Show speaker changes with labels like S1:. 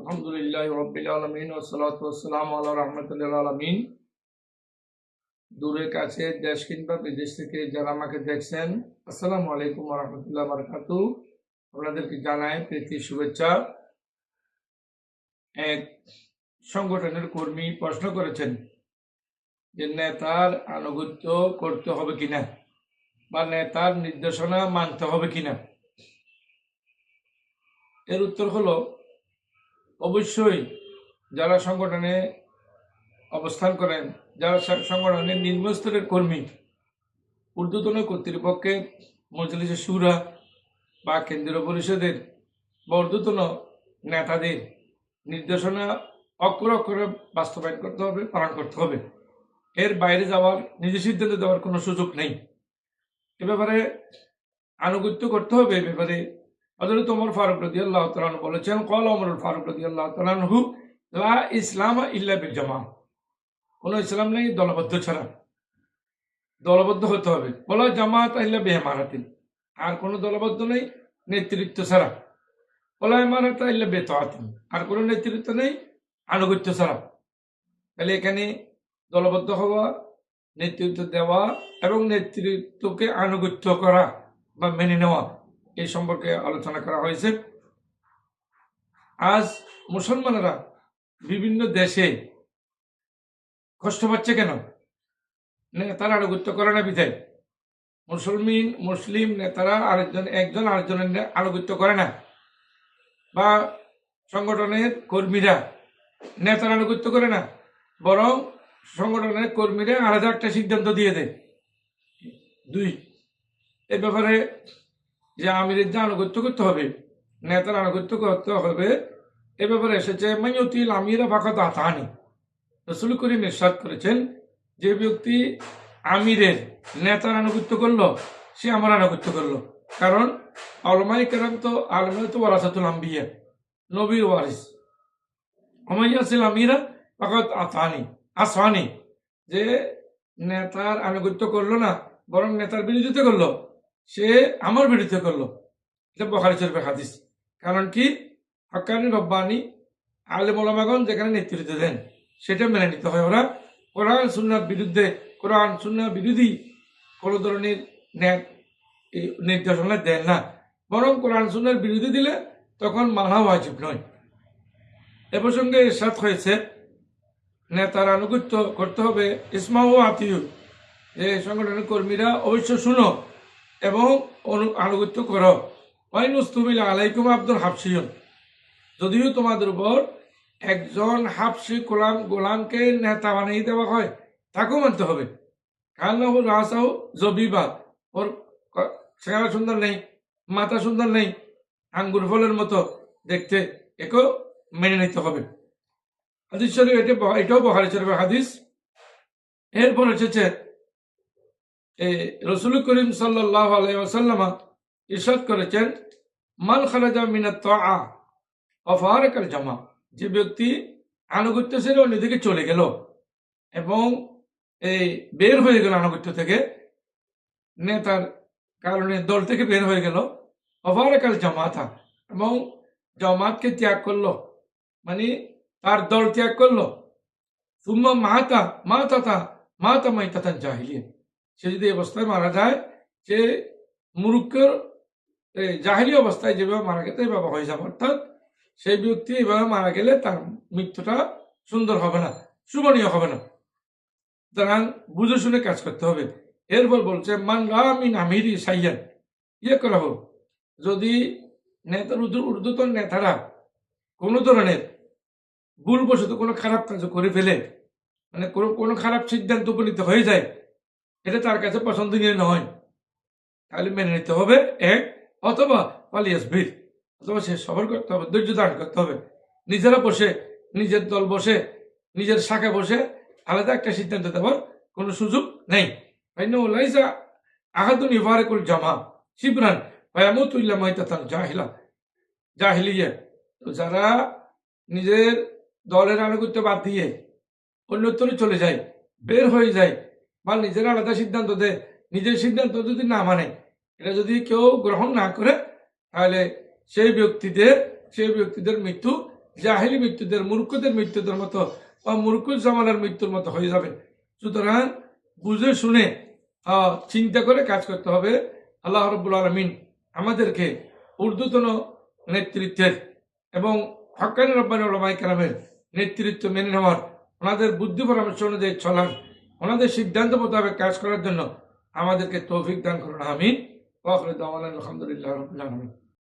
S1: আলহামদুলিল্লাহি রাব্বিল আলামিন ওয়াসসালাতু ওয়াসসালামু আলা রাহমাতিল আলামিন। দূরে কাছে দেশ কিংবা বিদেশ থেকে যারা আমাকে দেখছেন, আসসালামু আলাইকুম ওয়া রাহমাতুল্লাহি ওয়া বারাকাতুহু। আপনাদেরকে জানাই প্রীতি শুভেচ্ছা। এক সংগঠনের কর্মী প্রশ্ন করেছেন যে নেতার আনুগত্য করতে হবে কিনা বা নেতার নির্দেশনা মানতে হবে কিনা। এর উত্তর হলো অবশ্যই যারা সংগঠনে অবস্থান করেন, যারা সংগঠনের নিম্ন স্তরের কর্মী, ঊর্ধ্বতন কর্তৃপক্ষের মজলিসে শুরা বা কেন্দ্রীয় পরিষদের বা ঊর্ধ্বতন নেতাদের নির্দেশনা অক্ষরে অক্ষরে বাস্তবায়ন করতে হবে, পালন করতে হবে। এর বাইরে যাওয়ার, নিজে সিদ্ধান্ত দেওয়ার কোনো সুযোগ নেই। এ ব্যাপারে আনুগত্য করতে হবে। এ ব্যাপারে হযরত ওমর ফারুক রাদিয়াল্লাহু তাআলা আনহু বলেছেন, ক্বালা ওমর ফারুক রাদিয়াল্লাহু তাআলা আনহু, লা ইসলামা ইল্লা বিল জামাআহ। কোনো ইসলাম নেই দলবদ্ধ ছাড়া। দলবদ্ধ হতে হবে। বলা জামাত ইল্লা বিইমারাতিন। আর কোনো দলবদ্ধ নেই নেতৃত্ব ছাড়া। বলা ইমারাতা ইল্লা বিতাআতিন। আর কোনো নেতৃত্ব নেই আনুগত্য ছাড়া। তাহলে এখানে দলবদ্ধ হওয়া, নেতৃত্ব দেওয়া এবং নেতৃত্বকে আনুগত্য করা বা মেনে নেওয়া, এই সম্পর্কে আলোচনা করা হয়েছে। আজ মুসলমানেরা বিভিন্ন দেশে কষ্ট পাচ্ছে কেন? নেতারা আনুগত্য করে না বিধায়। মুসলিম নেতারা একজন আরেকজনের আনুগত্য করে না, বা সংগঠনের কর্মীরা নেতার আনুগত্য করে না, বরং সংগঠনের কর্মীরা আলাদা একটা সিদ্ধান্ত দিয়ে দেয়। দুই, এ ব্যাপারে যে আমিরের যে আনুগত্য করতে হবে, নেতার আনুগত্য করতে হবে, এ ব্যাপারে এসেছে মাইয়ুতিল আমিরা ফাকাত আতানি। রাসূল করিম ইরশাদ করেছেন, যে ব্যক্তি আমিরের, নেতার আনুগত্য করলো, সে আমার আনুগত্য করলো। কারণ উলামায়ে কেরাম তো ওয়ারাসাতুল আম্বিয়া, নবীর ওয়ারিস। ওমাইয়াসিল আমিরা ফাকাত আসানি, যে নেতার আনুগত্য করলো না, বরং নেতার বিরোধিতা করলো, সে আমার বিরোধিতা করলো। এটা বুখারী শরীফের হাদিস। কারণ কি? হক্কানি রব্বানি আলেম ওলামাগণ যেখানে নেতৃত্ব দেন, সেটা মেনে নিতে হয়। ওরা কোরআন সুন্নাহর বিরুদ্ধে, কোরআন সুন্নাহ বিরোধী কোনো ধরনের নির্দেশনা দেন না, বরং কোরআন সুন্নাহর বিরোধী দিলে তখন মানা ওয়াজিব নয়। এ প্রসঙ্গে ইরশাদ হয়েছে, নেতার আনুগত্য করতে হবে ইসমাউ আতিউ, যে সংগঠনের কর্মীরা অবশ্য শুনো এবং আনুগত্য করো। ওয়াইনুস্তুমিল আলাইকুম আব্দুল হাবশিয়ুন, যদিও তোমাদের উপর একজন হাবশি গোলামকে নেতা বানিয়ে দেওয়া হয়, তাকেও মানতে হবে। কান্নাহু রাসাহু জবিবা, ওর চেহারা সুন্দর নেই, মাথা সুন্দর নেই, আঙ্গুর ফলের মতো দেখতে, একেও মেনে নিতে হবে। হাদিস শরীফ এটাও বুখারী শরীফের হাদিস। এরপর এসেছে রাসূল করিম সাল্লাল্লাহু আলাইহি ওয়াসাল্লাম ইরশাদ করেছেন, মান খারাজা মিনাত তাআ ওয়া ফারাকাল জামা, যে ব্যক্তি আনুগত্য ছেড়ে অন্যদিকে চলে গেল এবং বের হয়ে গেল আনুগত্য থেকে, নেতার কারণে দল থেকে বের হয়ে গেল, ওয়া ফারাকাল জামাতা, এবং জামাতকে ত্যাগ করলো, মানে তার দল ত্যাগ করলো, সুম্মা মাতা মাইতাতান জাহিলিয়া, সে যদি অবস্থায় মারা যায়, সে মুরুক্কের জাহিলি অবস্থায় যেভাবে মারা গেছে এভাবে হয়ে যাবে। অর্থাৎ সেই ব্যক্তি এভাবে মারা গেলে তার মৃত্যুটা সুন্দর হবে না, শুভনীয় হবে না। সুতরাং বুঝে শুনে কাজ করতে হবে। এরপর বলছে, মান রামিন আমিরি সাইয়ান ইয়ে করা হোক, যদি নেতার ঊর্ধ্বতন নেতারা কোনো ধরনের ভুলবশত কোনো খারাপ কাজ করে ফেলে, মানে কোনো খারাপ সিদ্ধান্ত উপনীত হয়ে যায়, এটা তার কাছে পছন্দনীয় নয়, তাহলে মেনে নিতে হবে। এক, অথবা পালিয়াসবির, অথবা সে সবর করতে হবে, ধৈর্য ধারণ করতে হবে। নিজেরা বসে, নিজের দল বসে, নিজের শাখা বসে আলাদা একটা সিদ্ধান্ত দেওয়ার কোনো সুযোগ নেই। আহাদুন ইফারিকুল জামা শিবরান ওয়ায়ামুতু ইল্লা মাইতাতান জাহিলিয়া, তো যারা নিজের দলের আনুগত্য বাদ দিয়ে অন্যত্রে চলে যায়, বের হয়ে যায়, বা নিজের আলাদা সিদ্ধান্ত দেয়, নিজের সিদ্ধান্ত যদি না মানে, এটা যদি কেউ গ্রহণ না করে, তাহলে সেই ব্যক্তিদের মৃত্যু জাহিলি মৃত্যুদের মূর্খদের মৃত্যুদের মতো বা মূর্খুল জামানার মৃত্যুর মতো হয়ে যাবে। সুতরাং বুঝে শুনে চিন্তা করে কাজ করতে হবে। আল্লাহ রাব্বুল আলামিন আমাদেরকে ঊর্ধ্বতন নেতৃত্বের এবং হক্কানি রব্বানি উলামায়ে কেরামের নেতৃত্ব মেনে নেওয়ার, ওনাদের বুদ্ধি পরামর্শ অনুযায়ী চলার, ওনাদের সিদ্ধান্ত মোতাবেক কাজ করার জন্য আমাদেরকে তৌফিক দান করুন। আমিন। ওয়া আখিরু দাওয়ানা আলহামদুলিল্লাহি রাব্বিল আলামিন।